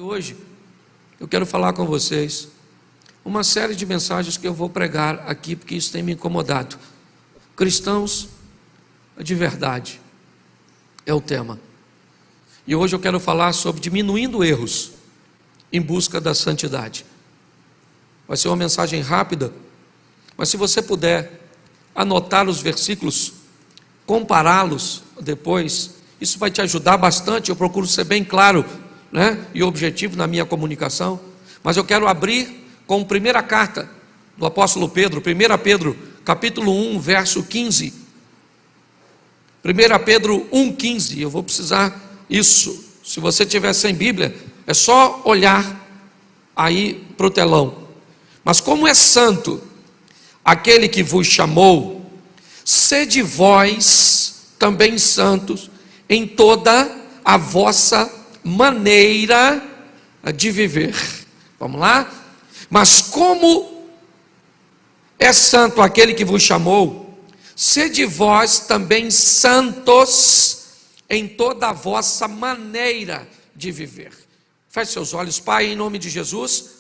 Hoje eu quero falar com vocês uma série de mensagens que eu vou pregar aqui, porque isso tem me incomodado. Cristãos de verdade é o tema. E hoje eu quero falar sobre diminuindo erros em busca da santidade. Vai ser uma mensagem rápida, mas se você puder anotar os versículos, compará-los depois, isso vai te ajudar bastante. Eu procuro ser bem claro, e objetivo na minha comunicação, mas eu quero abrir com a primeira carta do apóstolo Pedro, 1 Pedro, capítulo 1, verso 15. 1 Pedro 1, 15, eu vou precisar isso. Se você tiver sem Bíblia, é só olhar aí para o telão. Mas como é santo aquele que vos chamou, sede vós também santos em toda a vossa maneira de viver. Vamos lá? Mas como é santo aquele que vos chamou, sede vós também santos em toda a vossa maneira de viver. Feche seus olhos. Pai, em nome de Jesus,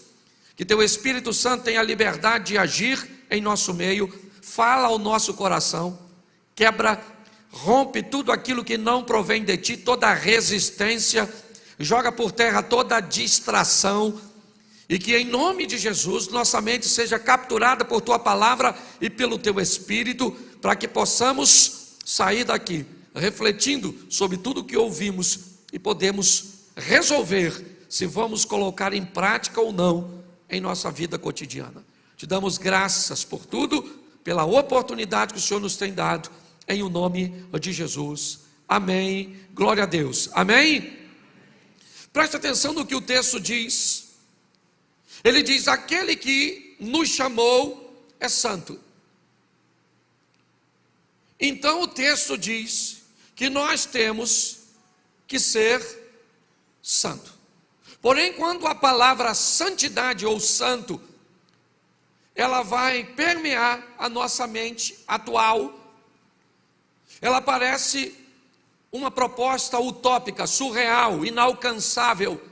que teu Espírito Santo tenha a liberdade de agir em nosso meio, fala ao nosso coração, quebra, rompe tudo aquilo que não provém de ti, toda resistência, joga por terra toda distração, e que em nome de Jesus nossa mente seja capturada por tua palavra e pelo teu Espírito, para que possamos sair daqui refletindo sobre tudo que ouvimos e podemos resolver se vamos colocar em prática ou não em nossa vida cotidiana. Te damos graças por tudo, pela oportunidade que o Senhor nos tem dado, em o nome de Jesus. Amém. Glória a Deus. Amém. Preste atenção no que o texto diz. Ele diz: aquele que nos chamou é santo. Então o texto diz que nós temos que ser santo. Porém, quando a palavra santidade ou santo, ela vai permear a nossa mente atual, ela parece uma proposta utópica, surreal, inalcançável,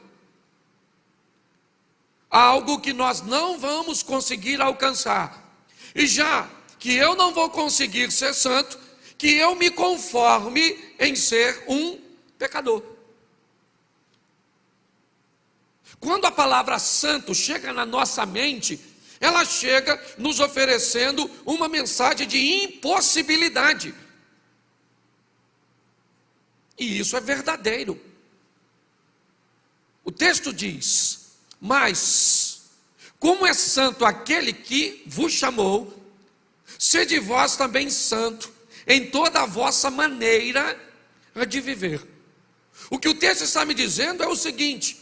algo que nós não vamos conseguir alcançar. E já que eu não vou conseguir ser santo, que eu me conforme em ser um pecador. Quando a palavra santo chega na nossa mente, ela chega nos oferecendo uma mensagem de impossibilidade. E isso é verdadeiro. O texto diz: mas como é santo aquele que vos chamou, sede vós também santo em toda a vossa maneira de viver. O que o texto está me dizendo é o seguinte: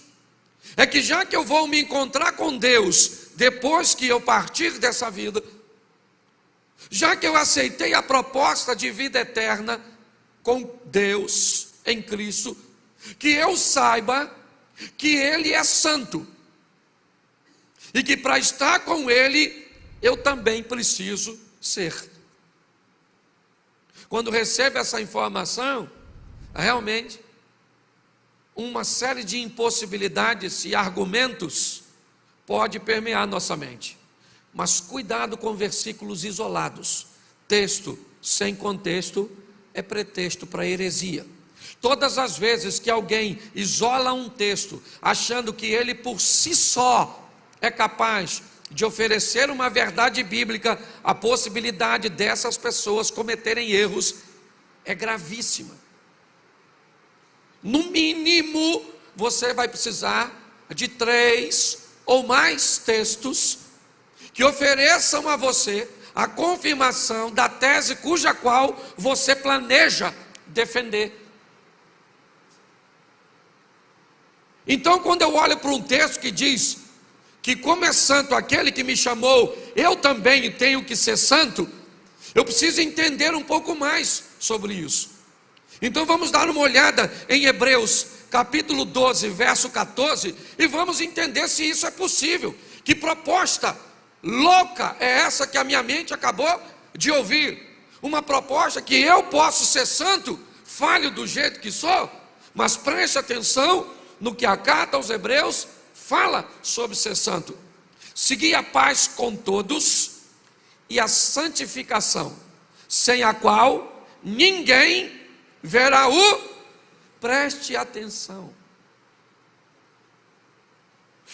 é que já que eu vou me encontrar com Deus depois que eu partir dessa vida, já que eu aceitei a proposta de vida eterna com Deus em Cristo, que eu saiba que Ele é santo e que para estar com Ele eu também preciso ser. Quando recebo essa informação, realmente uma série de impossibilidades e argumentos pode permear nossa mente. Mas cuidado com versículos isolados. Texto sem contexto é pretexto para heresia. Todas as vezes que alguém isola um texto, achando que ele por si só é capaz de oferecer uma verdade bíblica, a possibilidade dessas pessoas cometerem erros é gravíssima. No mínimo, você vai precisar de 3 ou mais textos que ofereçam a você a confirmação da tese cuja qual você planeja defender. Então, quando eu olho para um texto que diz que como é santo aquele que me chamou, eu também tenho que ser santo, eu preciso entender um pouco mais sobre isso. Então vamos dar uma olhada em Hebreus capítulo 12, verso 14, e vamos entender se isso é possível. Que proposta louca é essa que a minha mente acabou de ouvir? Uma proposta que eu posso ser santo, falho do jeito que sou, mas preste atenção no que a carta aos Hebreus fala sobre ser santo. Segui a paz com todos e a santificação, sem a qual ninguém verá o... Preste atenção.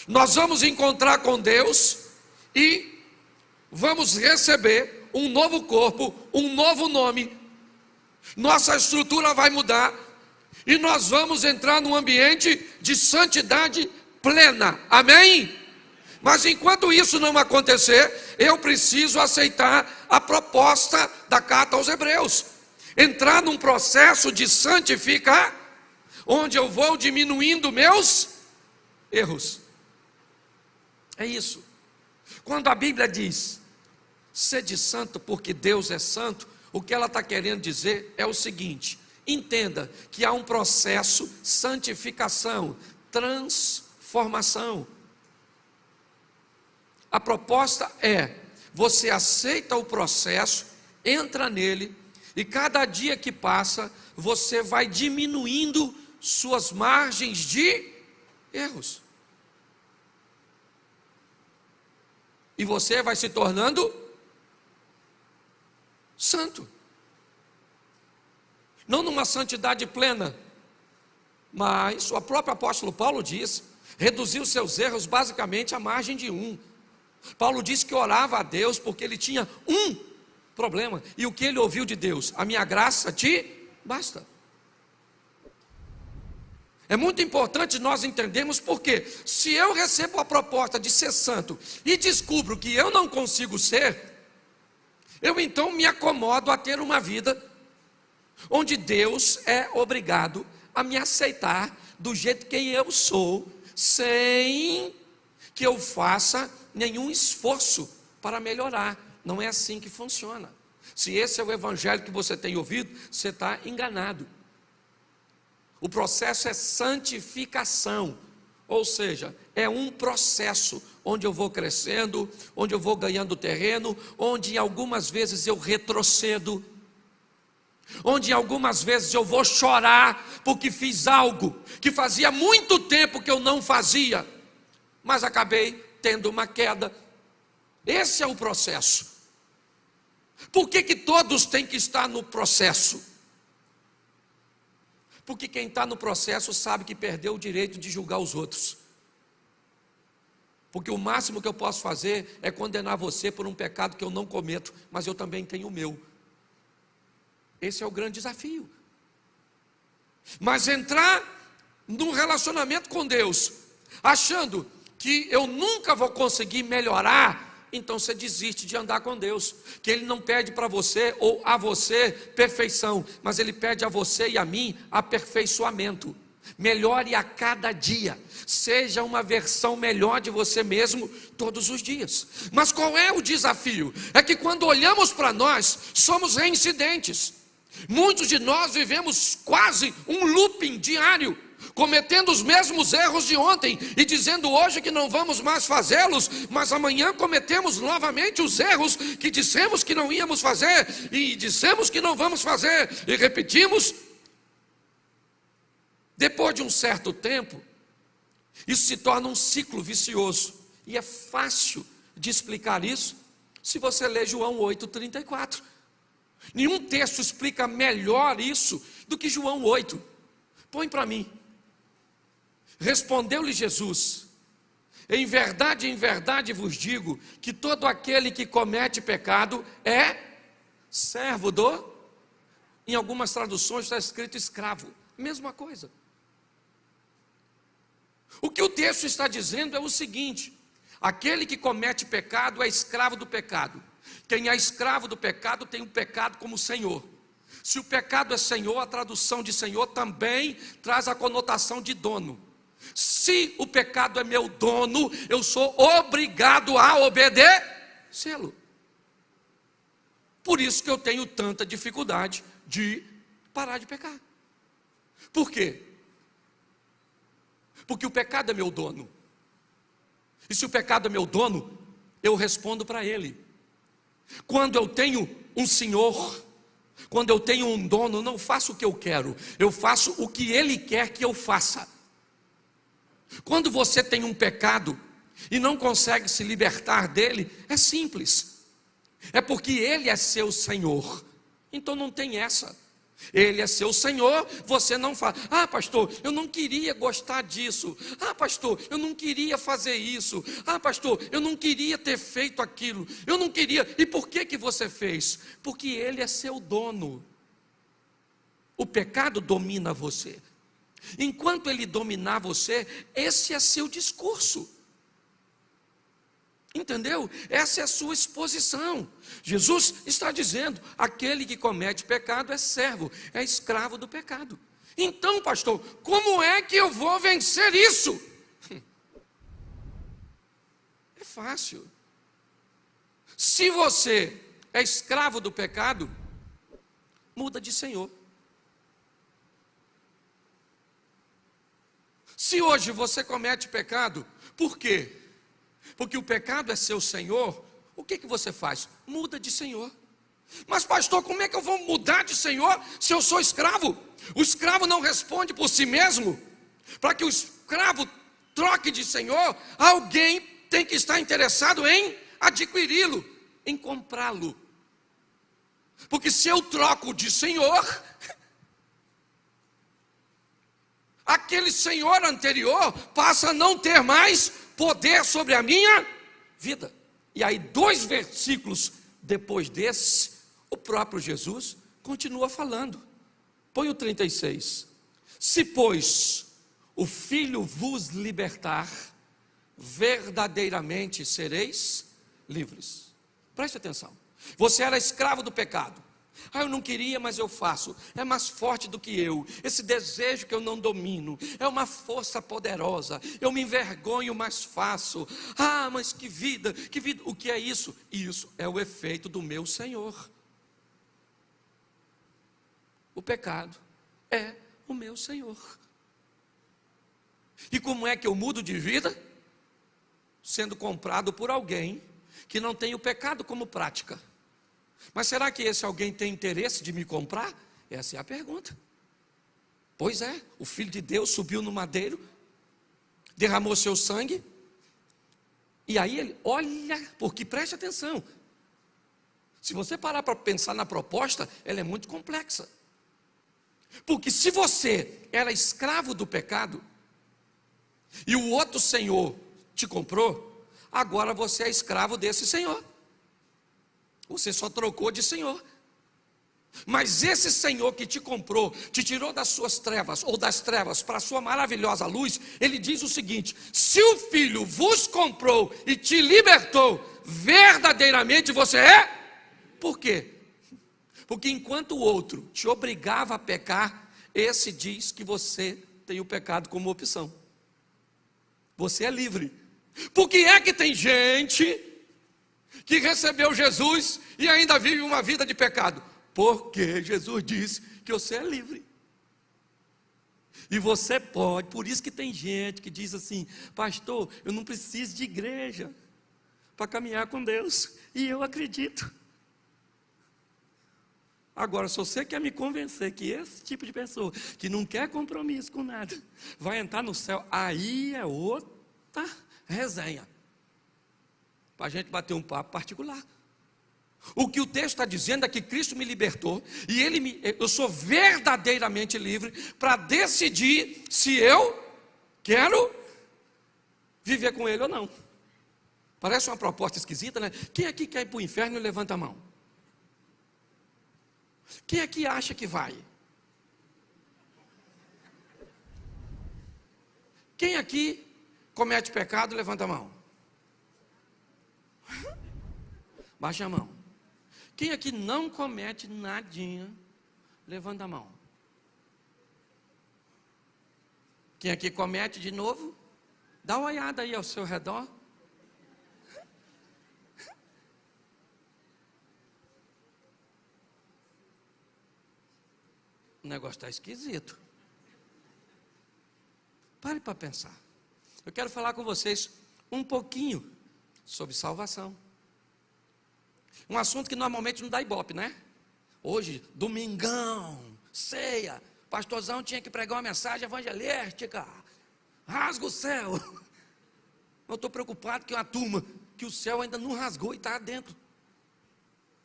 Nós vamos encontrar com Deus e vamos receber um novo corpo, um novo nome. Nossa estrutura vai mudar e nós vamos entrar num ambiente de santidade plena. Amém? Mas enquanto isso não acontecer, eu preciso aceitar a proposta da carta aos Hebreus. Entrar num processo de santificar, onde eu vou diminuindo meus erros. É isso. Quando a Bíblia diz, sede santo porque Deus é santo, o que ela está querendo dizer é o seguinte: entenda que há um processo, santificação, transformação. A proposta é, você aceita o processo, entra nele, e cada dia que passa, você vai diminuindo suas margens de erros. E você vai se tornando santo. Não numa santidade plena, mas o próprio apóstolo Paulo diz, reduziu seus erros basicamente à margem de um. Paulo disse que orava a Deus porque ele tinha um problema. E o que ele ouviu de Deus? A minha graça te basta. É muito importante nós entendermos porque se eu recebo a proposta de ser santo e descubro que eu não consigo ser, eu então me acomodo a ter uma vida onde Deus é obrigado a me aceitar do jeito que eu sou, sem que eu faça nenhum esforço para melhorar. Não é assim que funciona. Se esse é o evangelho que você tem ouvido, você está enganado. O processo é santificação, ou seja, é um processo onde eu vou crescendo, onde eu vou ganhando terreno, onde algumas vezes eu retrocedo, onde algumas vezes eu vou chorar porque fiz algo que fazia muito tempo que eu não fazia, mas acabei tendo uma queda. Esse é o processo. Por que todos têm que estar no processo? Porque quem está no processo sabe que perdeu o direito de julgar os outros. Porque o máximo que eu posso fazer é condenar você por um pecado que eu não cometo, mas eu também tenho o meu. Esse é o grande desafio. Mas entrar num relacionamento com Deus, achando que eu nunca vou conseguir melhorar, então você desiste de andar com Deus. Que Ele não pede para você ou a você perfeição, mas Ele pede a você e a mim aperfeiçoamento. Melhore a cada dia, seja uma versão melhor de você mesmo todos os dias. Mas qual é o desafio? É que quando olhamos para nós, somos reincidentes. Muitos de nós vivemos quase um looping diário, cometendo os mesmos erros de ontem e dizendo hoje que não vamos mais fazê-los, mas amanhã cometemos novamente os erros que dissemos que não íamos fazer e dissemos que não vamos fazer e repetimos. Depois de um certo tempo, isso se torna um ciclo vicioso e é fácil de explicar isso se você ler João 8,34. Nenhum texto explica melhor isso do que João 8. Põe para mim. Respondeu-lhe Jesus: em verdade vos digo que todo aquele que comete pecado é servo do... Em algumas traduções está escrito escravo. Mesma coisa. O que o texto está dizendo é o seguinte: aquele que comete pecado é escravo do pecado. Quem é escravo do pecado tem o pecado como senhor. Se o pecado é senhor, a tradução de senhor também traz a conotação de dono. Se o pecado é meu dono, eu sou obrigado a obedecê-lo. Por isso que eu tenho tanta dificuldade de parar de pecar. Por quê? Porque o pecado é meu dono. E se o pecado é meu dono, eu respondo para ele. Quando eu tenho um senhor, quando eu tenho um dono, eu não faço o que eu quero, eu faço o que ele quer que eu faça. Quando você tem um pecado e não consegue se libertar dele, é simples. É porque ele é seu Senhor. Então não tem essa. Ele é seu Senhor, você não fala: ah, pastor, eu não queria gostar disso. Ah, pastor, eu não queria fazer isso. Ah, pastor, eu não queria ter feito aquilo. Eu não queria. E por que você fez? Porque ele é seu dono. O pecado domina você. Enquanto ele dominar você, esse é seu discurso. Entendeu? Essa é a sua exposição. Jesus está dizendo: aquele que comete pecado é servo, é escravo do pecado. Então, pastor, como é que eu vou vencer isso? É fácil. Se você é escravo do pecado, muda de senhor. Se hoje você comete pecado, por quê? Porque o pecado é seu senhor, o que você faz? Muda de senhor. Mas pastor, como é que eu vou mudar de senhor se eu sou escravo? O escravo não responde por si mesmo. Para que o escravo troque de senhor, alguém tem que estar interessado em adquiri-lo, em comprá-lo. Porque se eu troco de senhor, aquele senhor anterior passa a não ter mais poder sobre a minha vida. E aí 2 versículos depois desse, o próprio Jesus continua falando. Põe o 36. Se, pois, o Filho vos libertar, verdadeiramente sereis livres. Preste atenção. Você era escravo do pecado. Ah, eu não queria, mas eu faço. É mais forte do que eu. Esse desejo que eu não domino é uma força poderosa. Eu me envergonho, mas faço. Ah, mas que vida, que vida. O que é isso? Isso é o efeito do meu Senhor. O pecado é o meu Senhor. E como é que eu mudo de vida? Sendo comprado por alguém que não tem o pecado como prática. Mas será que esse alguém tem interesse de me comprar? Essa é a pergunta. Pois é, o Filho de Deus subiu no madeiro, derramou seu sangue, e aí ele, olha, porque preste atenção, se você parar para pensar na proposta, ela é muito complexa. Porque se você era escravo do pecado, e o outro senhor te comprou, agora você é escravo desse senhor. Você só trocou de senhor. Mas esse Senhor que te comprou, te tirou das suas trevas, ou das trevas para a sua maravilhosa luz, ele diz o seguinte: se o Filho vos comprou e te libertou, verdadeiramente você é? Por quê? Porque enquanto o outro te obrigava a pecar, esse diz que você tem o pecado como opção. Você é livre. Por que é que tem gente que recebeu Jesus e ainda vive uma vida de pecado? Porque Jesus disse que você é livre. E você pode. Por isso que tem gente que diz assim: pastor, eu não preciso de igreja para caminhar com Deus. E eu acredito. Agora, se você quer me convencer que esse tipo de pessoa, que não quer compromisso com nada, vai entrar no céu, aí é outra resenha, para a gente bater um papo particular. O que o texto está dizendo é que Cristo me libertou, e eu sou verdadeiramente livre para decidir se eu quero viver com Ele ou não. Parece uma proposta esquisita, né? Quem aqui quer ir para o inferno, levanta a mão. Quem aqui acha que vai? Quem aqui comete pecado, levanta a mão. Baixa a mão. Quem aqui não comete nadinha, levanta a mão. Quem aqui comete de novo, dá uma olhada aí ao seu redor. O negócio está esquisito. Pare para pensar. Eu quero falar com vocês um pouquinho sobre salvação. Um assunto que normalmente não dá ibope, né? Hoje, domingão, ceia, pastorzão tinha que pregar uma mensagem evangelística. rasga o céu. Eu estou preocupado que uma turma que o céu ainda não rasgou e está dentro.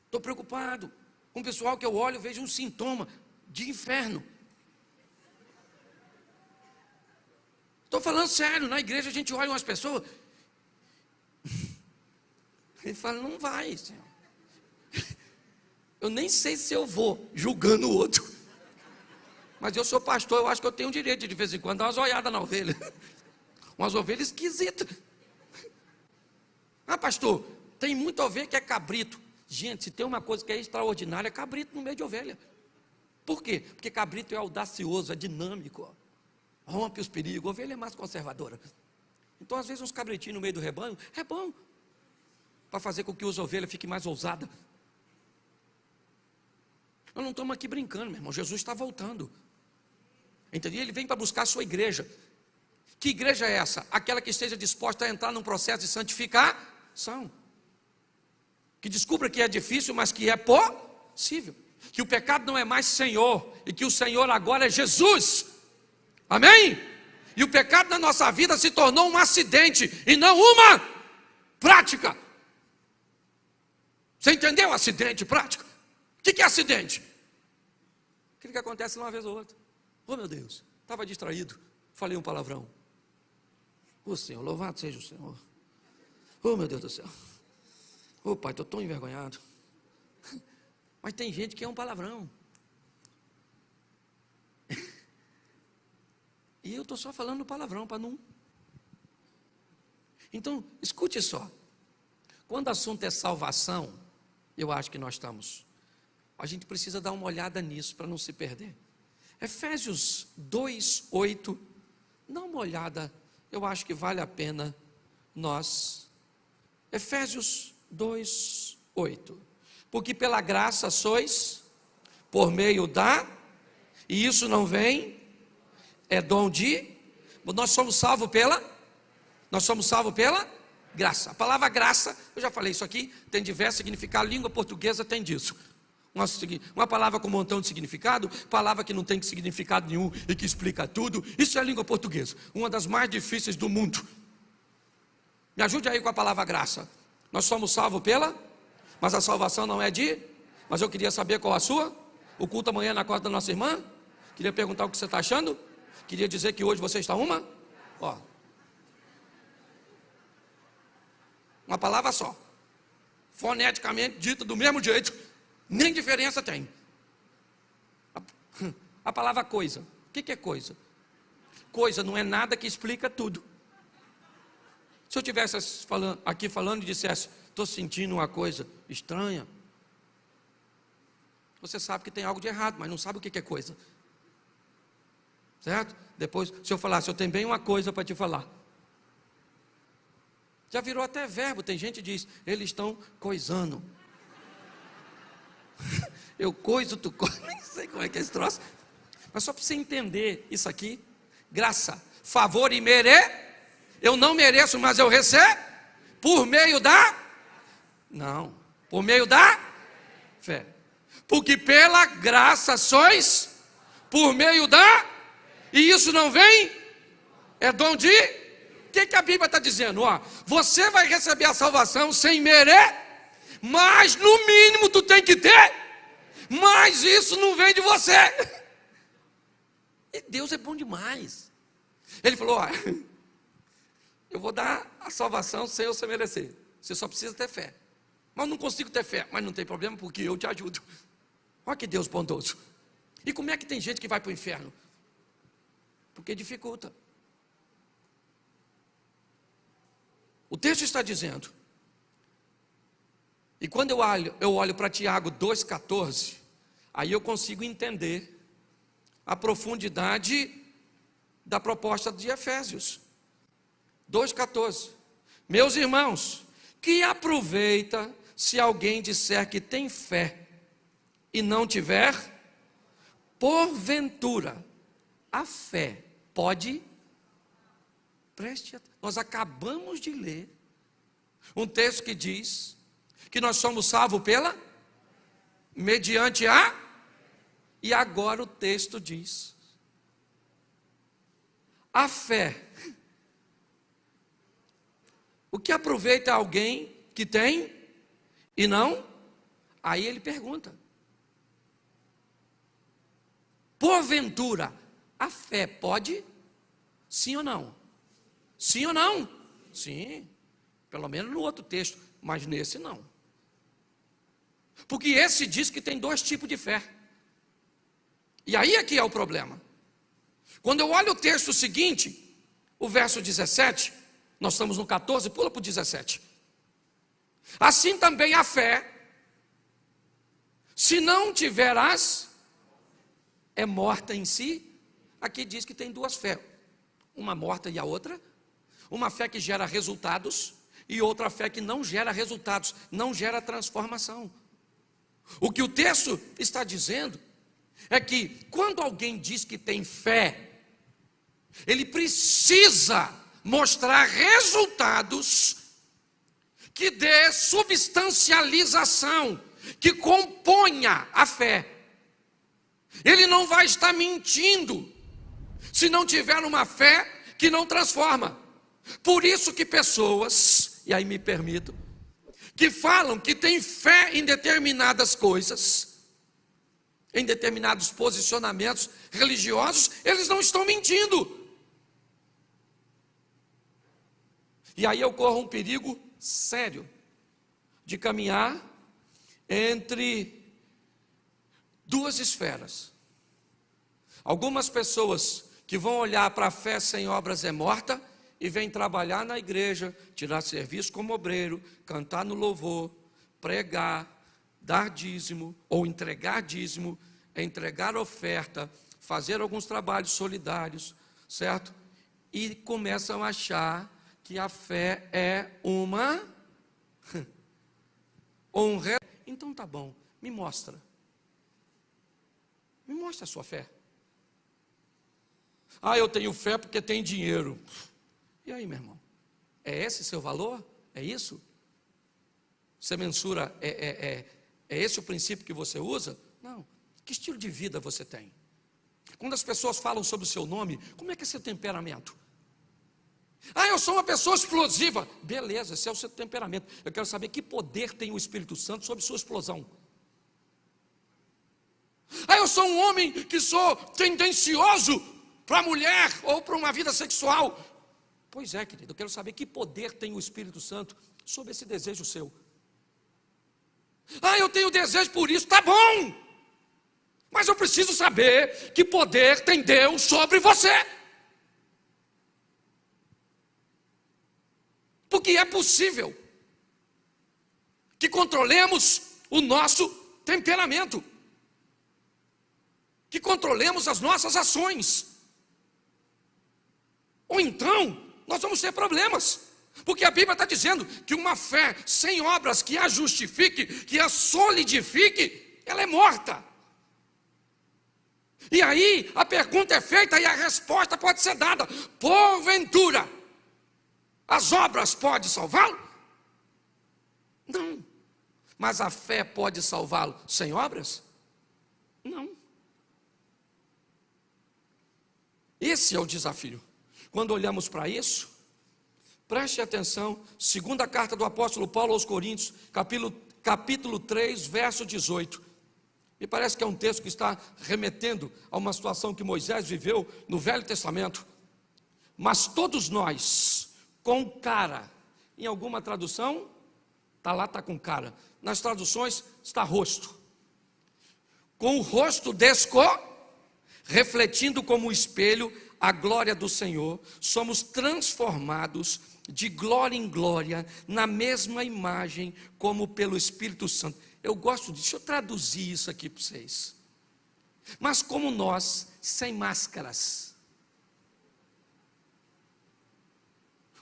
Estou preocupado com o pessoal que eu olho e vejo um sintoma de inferno. Estou falando sério, na igreja a gente olha umas pessoas e fala, não vai, Senhor. Eu nem sei se eu vou julgando o outro. Mas eu sou pastor, eu acho que eu tenho o direito de vez em quando dar umas olhadas na ovelha. Umas ovelhas esquisitas. Ah, pastor, tem muita ovelha que é cabrito. Gente, se tem uma coisa que é extraordinária, é cabrito no meio de ovelha. Por quê? Porque cabrito é audacioso, é dinâmico. Rompe os perigos, ovelha é mais conservadora. Então, às vezes, uns cabritinhos no meio do rebanho, é bom. Para fazer com que as ovelhas fiquem mais ousadas. Nós não estamos aqui brincando, meu irmão. Jesus está voltando. Entendeu? Ele vem para buscar a sua igreja. Que igreja é essa? Aquela que esteja disposta a entrar num processo de santificação. Que descubra que é difícil, mas que é possível. Que o pecado não é mais Senhor. E que o Senhor agora é Jesus. Amém? E o pecado na nossa vida se tornou um acidente e não uma prática. Você entendeu? Acidente, prática. O que é acidente? Aquilo que acontece uma vez ou outra. Oh, meu Deus, estava distraído, falei um palavrão. Oh, Senhor, louvado seja o Senhor. Oh, meu Deus do céu. Oh, Pai, estou tão envergonhado. Mas tem gente que é um palavrão. E eu estou só falando palavrão para não. Então, escute só. Quando o assunto é salvação, eu acho que nós estamos. A gente precisa dar uma olhada nisso para não se perder. Efésios 2:8. Dá uma olhada, eu acho que vale a pena nós. Efésios 2:8. Porque pela graça sois, por meio da, e isso não vem, é dom de, nós somos salvos pela graça. A palavra graça, eu já falei isso aqui, tem diversos significados, a língua portuguesa tem disso. Uma palavra com um montão de significado, palavra que não tem significado nenhum e que explica tudo, isso é a língua portuguesa, uma das mais difíceis do mundo. Me ajude aí com a palavra graça. Nós somos salvos mas a salvação não é mas eu queria saber qual a sua. O culto amanhã na casa da nossa irmã, queria perguntar o que você está achando, queria dizer que hoje você está uma palavra só, foneticamente dita do mesmo jeito, nem diferença tem. A palavra coisa, o que é coisa? Coisa não é nada que explica tudo. Se eu estivesse aqui falando e dissesse, estou sentindo uma coisa estranha, você sabe que tem algo de errado, mas não sabe o que é coisa. Certo? Depois, se eu falasse, eu tenho bem uma coisa para te falar. Já virou até verbo, tem gente que diz, eles estão coisando. Eu coiso, tu coisa, nem sei como é que é esse troço. Mas só para você entender isso aqui, graça, favor e eu não mereço, mas eu recebo, por meio da fé. Porque pela graça sois, por meio e isso não vem, é dom de, o que a Bíblia está dizendo? Você vai receber a salvação sem mas no mínimo tu tem que ter, mas isso não vem de você. E Deus é bom demais. Ele falou, eu vou dar a salvação sem você merecer, você só precisa ter fé. Mas não consigo ter fé, mas não tem problema porque eu te ajudo. Olha que Deus bondoso. E como é que tem gente que vai para o inferno? Porque dificulta. O texto está dizendo, e quando eu olho para Tiago 2,14, aí eu consigo entender a profundidade da proposta de Efésios 2,14. Meus irmãos, que aproveita se alguém disser que tem fé e não tiver, porventura, a fé pode, nós acabamos de ler um texto que diz que nós somos salvos mediante e agora o texto diz, A fé. O que aproveita alguém que tem e não? Aí ele pergunta: porventura, a fé pode? Sim ou não? Sim ou não? Sim. Pelo menos no outro texto, mas nesse não. Porque esse diz que tem dois tipos de fé. E aí é que é o problema. Quando eu olho o texto seguinte, o verso 17, nós estamos no 14, pula para o 17. Assim também a fé, se não tiverás, é morta em si. Aqui diz que tem duas fés, uma morta e a outra. Uma fé que gera resultados e outra fé que não gera resultados, não gera transformação. O que o texto está dizendo é que quando alguém diz que tem fé, ele precisa mostrar resultados que dê substancialização, que componha a fé. Ele não vai estar mentindo se não tiver uma fé que não transforma. Por isso que pessoas, e aí me permito, que falam que tem fé em determinadas coisas, em determinados posicionamentos religiosos, eles não estão mentindo. E aí eu corro um perigo sério de caminhar entre duas esferas. Algumas pessoas que vão olhar para a fé sem obras é morta e vêm trabalhar na igreja, tirar serviço como obreiro, cantar no louvor, pregar, dar dízimo ou entregar dízimo, entregar oferta, fazer alguns trabalhos solidários, certo? E começam a achar que a fé é uma honra. Então tá bom, me mostra. Me mostra a sua fé. Ah, eu tenho fé porque tem dinheiro. E aí, meu irmão? É esse seu valor? É isso? Você mensura, é esse o princípio que você usa? Não. Que estilo de vida você tem? Quando as pessoas falam sobre o seu nome, como é que é seu temperamento? Ah, eu sou uma pessoa explosiva. Beleza, esse é o seu temperamento. Eu quero saber que poder tem o Espírito Santo sobre sua explosão. Ah, eu sou um homem que sou tendencioso para a mulher ou para uma vida sexual. Pois é, querido, eu quero saber que poder tem o Espírito Santo sobre esse desejo seu. Ah, eu tenho desejo por isso, tá bom. Mas eu preciso saber que poder tem Deus sobre você. Porque é possível que controlemos o nosso temperamento, que controlemos as nossas ações. Ou então, nós vamos ter problemas, porque a Bíblia está dizendo que uma fé sem obras que a justifique, que a solidifique, ela é morta. E aí, a pergunta é feita e a resposta pode ser dada: porventura, as obras podem salvá-lo? Não. Mas a fé pode salvá-lo sem obras? Não. Esse é o desafio. Quando olhamos para isso, preste atenção, segunda carta do apóstolo Paulo aos Coríntios, capítulo 3, verso 18. Me parece que é um texto que está remetendo a uma situação que Moisés viveu no Velho Testamento. Mas todos nós, com cara, em alguma tradução, está lá, está com cara. Nas traduções, está rosto. Com o rosto refletindo como um espelho a glória do Senhor, somos transformados de glória em glória, na mesma imagem, como pelo Espírito Santo. Eu gosto disso, deixa eu traduzir isso aqui para vocês. Mas como nós, sem máscaras,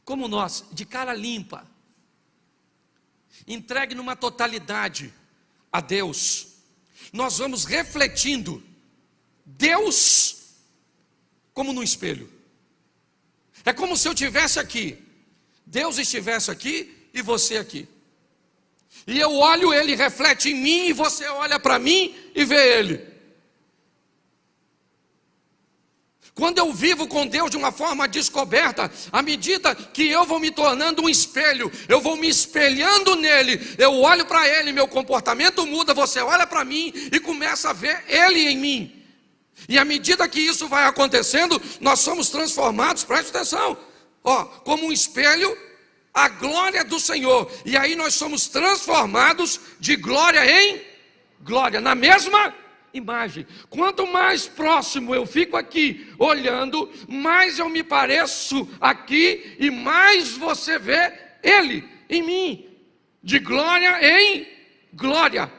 como nós, de cara limpa, entregue numa totalidade a Deus, nós vamos refletindo Deus como no espelho. É como se eu estivesse aqui, Deus estivesse aqui e você aqui. E eu olho, Ele reflete em mim, e você olha para mim e vê Ele. Quando eu vivo com Deus de uma forma descoberta, à medida que eu vou me tornando um espelho, eu vou me espelhando nele, eu olho para ele, meu comportamento muda, você olha para mim e começa a ver ele em mim. E à medida que isso vai acontecendo, nós somos transformados, preste atenção, como um espelho, a glória do Senhor. E aí nós somos transformados de glória em glória, na mesma imagem. Quanto mais próximo eu fico aqui olhando, mais eu me pareço aqui e mais você vê ele em mim, de glória em glória,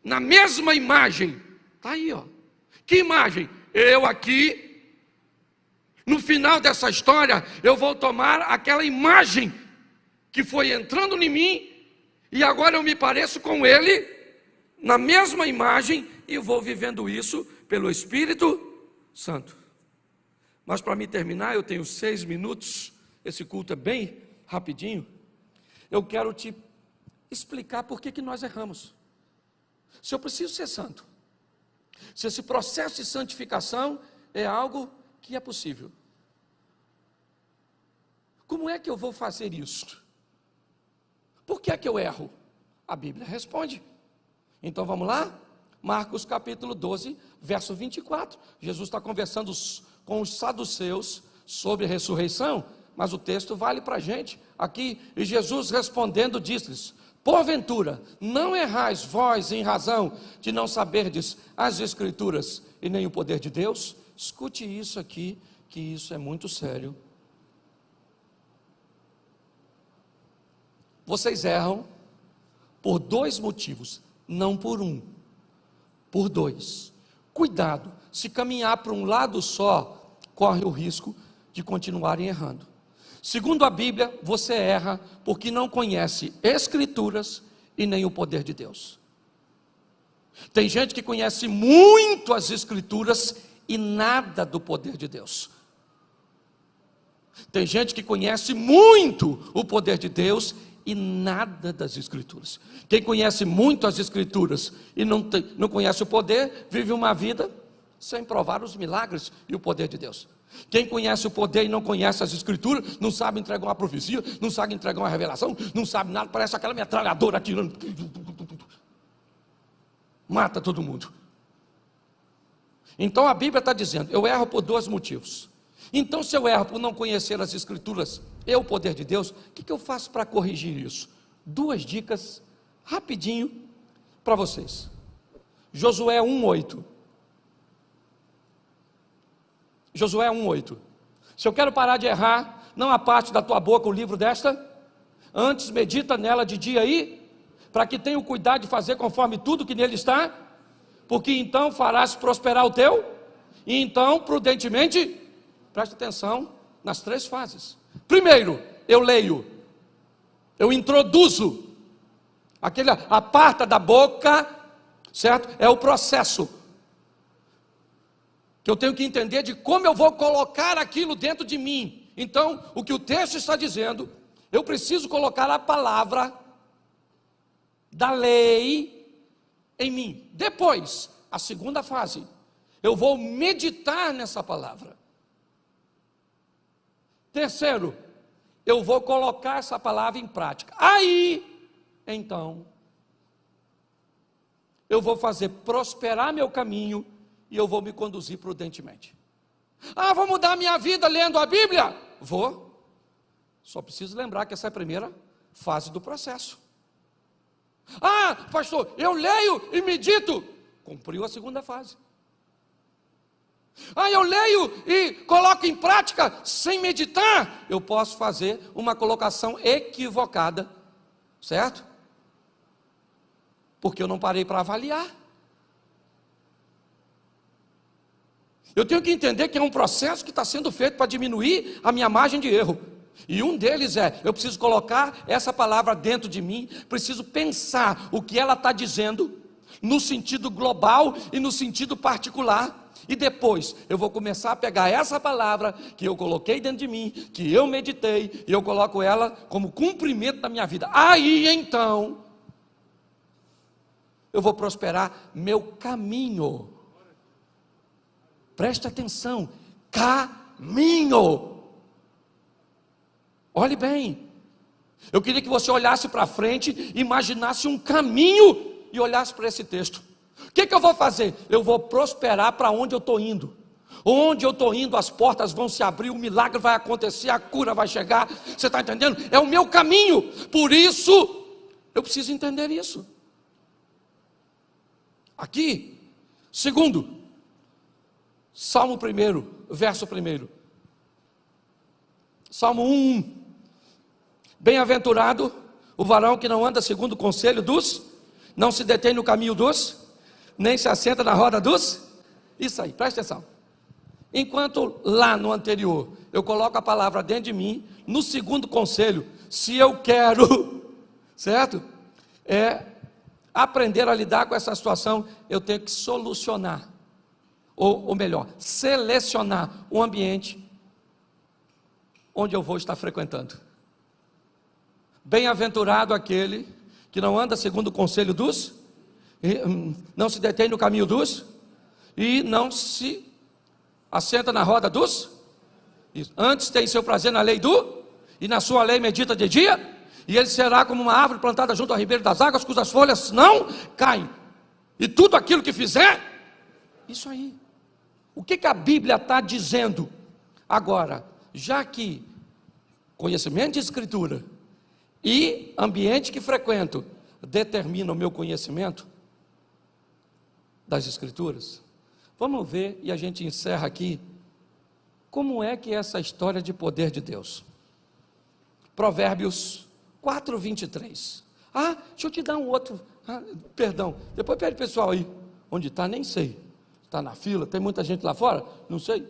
na mesma imagem. Está aí, que imagem? Eu aqui. No final dessa história, eu vou tomar aquela imagem que foi entrando em mim, e agora eu me pareço com ele, na mesma imagem, e vou vivendo isso pelo Espírito Santo. Mas para me terminar, eu tenho 6 minutos, esse culto é bem rapidinho. Eu quero te explicar por que nós erramos. Se eu preciso ser santo, se esse processo de santificação é algo que é possível, como é que eu vou fazer isso? Por que é que eu erro? A Bíblia responde. Então vamos lá? Marcos capítulo 12, verso 24. Jesus está conversando com os saduceus sobre ressurreição, mas o texto vale para a gente aqui. E Jesus respondendo disse-lhes: porventura, não errais vós em razão de não saberdes as Escrituras e nem o poder de Deus? Escute isso aqui, que isso é muito sério. Vocês erram por 2 motivos, não por um, por 2. Cuidado, se caminhar para um lado só, corre o risco de continuarem errando. Segundo a Bíblia, você erra porque não conhece Escrituras e nem o poder de Deus. Tem gente que conhece muito as Escrituras e nada do poder de Deus. Tem gente que conhece muito o poder de Deus e nada das Escrituras. Quem conhece muito as Escrituras e não conhece o poder, vive uma vida sem provar os milagres e o poder de Deus. Quem conhece o poder e não conhece as Escrituras, não sabe entregar uma profecia, não sabe entregar uma revelação, não sabe nada, parece aquela metralhadora atirando, mata todo mundo. Então a Bíblia está dizendo, eu erro por 2 motivos. Então, se eu erro por não conhecer as Escrituras e o poder de Deus, o que eu faço para corrigir isso? 2 dicas, rapidinho, para vocês. Josué 1:8. Josué 1:8. Se eu quero parar de errar, não aparte da tua boca o livro desta, antes medita nela de dia aí, para que tenha o cuidado de fazer conforme tudo que nele está, porque então farás prosperar o teu, e então prudentemente. Preste atenção nas 3 fases. Primeiro, eu leio, eu introduzo, a parte da boca, certo? É o processo, que eu tenho que entender de como eu vou colocar aquilo dentro de mim. Então, o que o texto está dizendo, eu preciso colocar a palavra da lei em mim. Depois, a segunda fase, eu vou meditar nessa palavra. Terceiro, eu vou colocar essa palavra em prática. Aí, então, eu vou fazer prosperar meu caminho e eu vou me conduzir prudentemente. Vou mudar a minha vida lendo a Bíblia? Vou. Só preciso lembrar que essa é a primeira fase do processo. Pastor, eu leio e medito. Cumpriu a segunda fase. Eu leio e coloco em prática sem meditar. Eu posso fazer uma colocação equivocada, certo? Porque eu não parei para avaliar. Eu tenho que entender que é um processo que está sendo feito para diminuir a minha margem de erro. E um deles eu preciso colocar essa palavra dentro de mim, preciso pensar o que ela está dizendo, no sentido global e no sentido particular. E depois eu vou começar a pegar essa palavra que eu coloquei dentro de mim, que eu meditei, e eu coloco ela como cumprimento da minha vida. Aí então, eu vou prosperar meu caminho. Preste atenção, caminho. Olhe bem, eu queria que você olhasse para frente, imaginasse um caminho e olhasse para esse texto. O que eu vou fazer? Eu vou prosperar para onde eu estou indo. Onde eu estou indo, as portas vão se abrir, o milagre vai acontecer, a cura vai chegar. Você está entendendo? É o meu caminho. Por isso, eu preciso entender isso. Aqui, segundo, Salmo 1, verso 1. Salmo 1. Bem-aventurado o varão que não anda segundo o conselho dos, não se detém no caminho dos, nem se assenta na roda dos. Isso aí, presta atenção. Enquanto lá no anterior eu coloco a palavra dentro de mim, no segundo conselho, se eu quero, certo? Aprender a lidar com essa situação, eu tenho que solucionar, ou melhor, selecionar um ambiente onde eu vou estar frequentando. Bem-aventurado aquele que não anda segundo o conselho dos, não se detém no caminho dos, e não se assenta na roda dos, antes tem seu prazer na lei e na sua lei medita de dia, e ele será como uma árvore plantada junto ao ribeiro das águas, cujas folhas não caem, e tudo aquilo que fizer, isso aí. O que a Bíblia está dizendo? Agora, já que conhecimento de Escritura e ambiente que frequento determina o meu conhecimento das Escrituras, vamos ver, e a gente encerra aqui, como é que é essa história de poder de Deus. Provérbios 4:23. Deixa eu te dar um outro, perdão, depois pede pessoal aí, onde está, nem sei, está na fila, tem muita gente lá fora, não sei,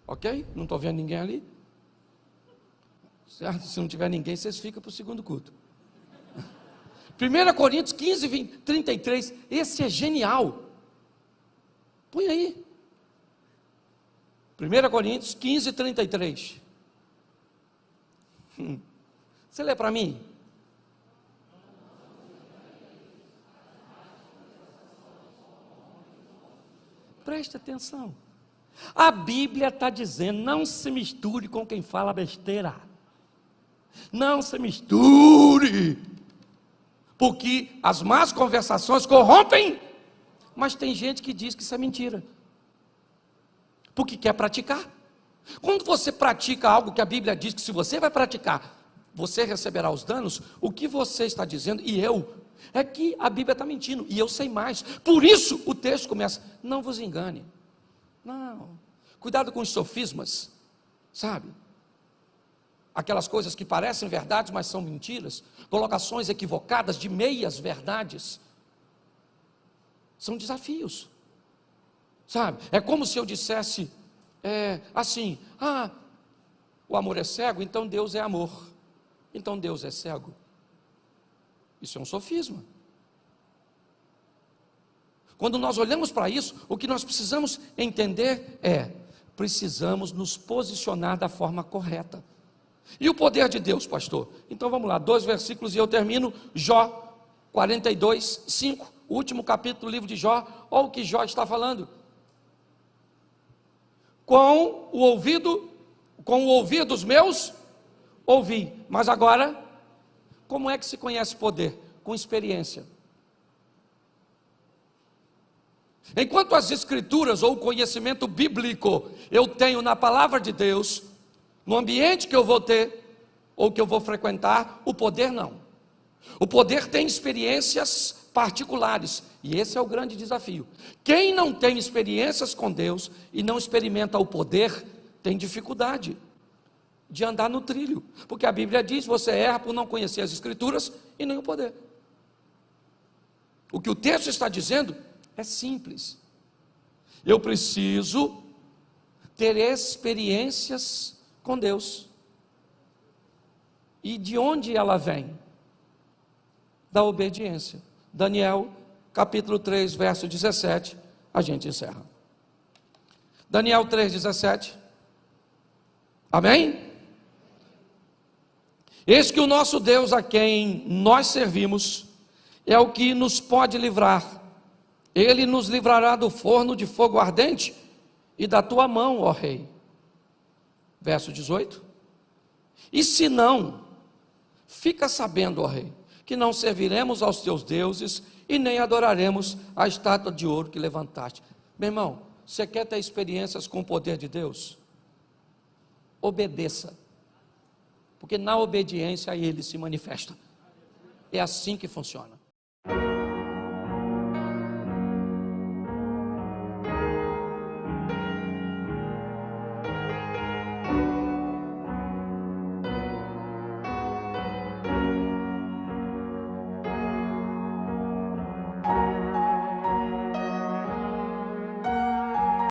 ok? Não estou vendo ninguém ali, certo? Se não tiver ninguém, vocês ficam para o segundo culto. 1 Coríntios 15:33, esse é genial. Põe aí. 1 Coríntios 15:33. Você lê para mim? Preste atenção. A Bíblia está dizendo, não se misture com quem fala besteira. Não se misture. Porque as más conversações corrompem. Mas tem gente que diz que isso é mentira, porque quer praticar. Quando você pratica algo que a Bíblia diz que se você vai praticar, você receberá os danos, o que você está dizendo, e eu, é que a Bíblia está mentindo, e eu sei mais. Por isso o texto começa, não vos engane. Não, cuidado com os sofismas, sabe? Aquelas coisas que parecem verdades, mas são mentiras, colocações equivocadas de meias verdades. São desafios, sabe? É como se eu dissesse assim, o amor é cego, então Deus é amor, então Deus é cego. Isso é um sofisma. Quando nós olhamos para isso, o que nós precisamos entender precisamos nos posicionar da forma correta. E o poder de Deus, pastor? Então vamos lá, 2 versículos e eu termino. Jó 42:5, o último capítulo do livro de Jó. Olha o que Jó está falando. Com o ouvir dos meus, ouvi. Mas agora, como é que se conhece poder? Com experiência. Enquanto as escrituras ou o conhecimento bíblico eu tenho na palavra de Deus, no ambiente que eu vou ter, ou que eu vou frequentar, o poder não. O poder tem experiências particulares, e esse é o grande desafio. Quem não tem experiências com Deus e não experimenta o poder, tem dificuldade de andar no trilho, porque a Bíblia diz, você erra por não conhecer as escrituras e nem o poder. O que o texto está dizendo é simples. Eu preciso ter experiências com Deus. E de onde ela vem? Da obediência. Daniel, capítulo 3, verso 17, a gente encerra. Daniel 3:17. Amém? Eis que o nosso Deus, a quem nós servimos, é o que nos pode livrar. Ele nos livrará do forno de fogo ardente e da tua mão, ó rei. Verso 18. E se não, fica sabendo, ó rei, que não serviremos aos teus deuses e nem adoraremos a estátua de ouro que levantaste. Meu irmão, você quer ter experiências com o poder de Deus? Obedeça, porque na obediência Ele se manifesta. É assim que funciona.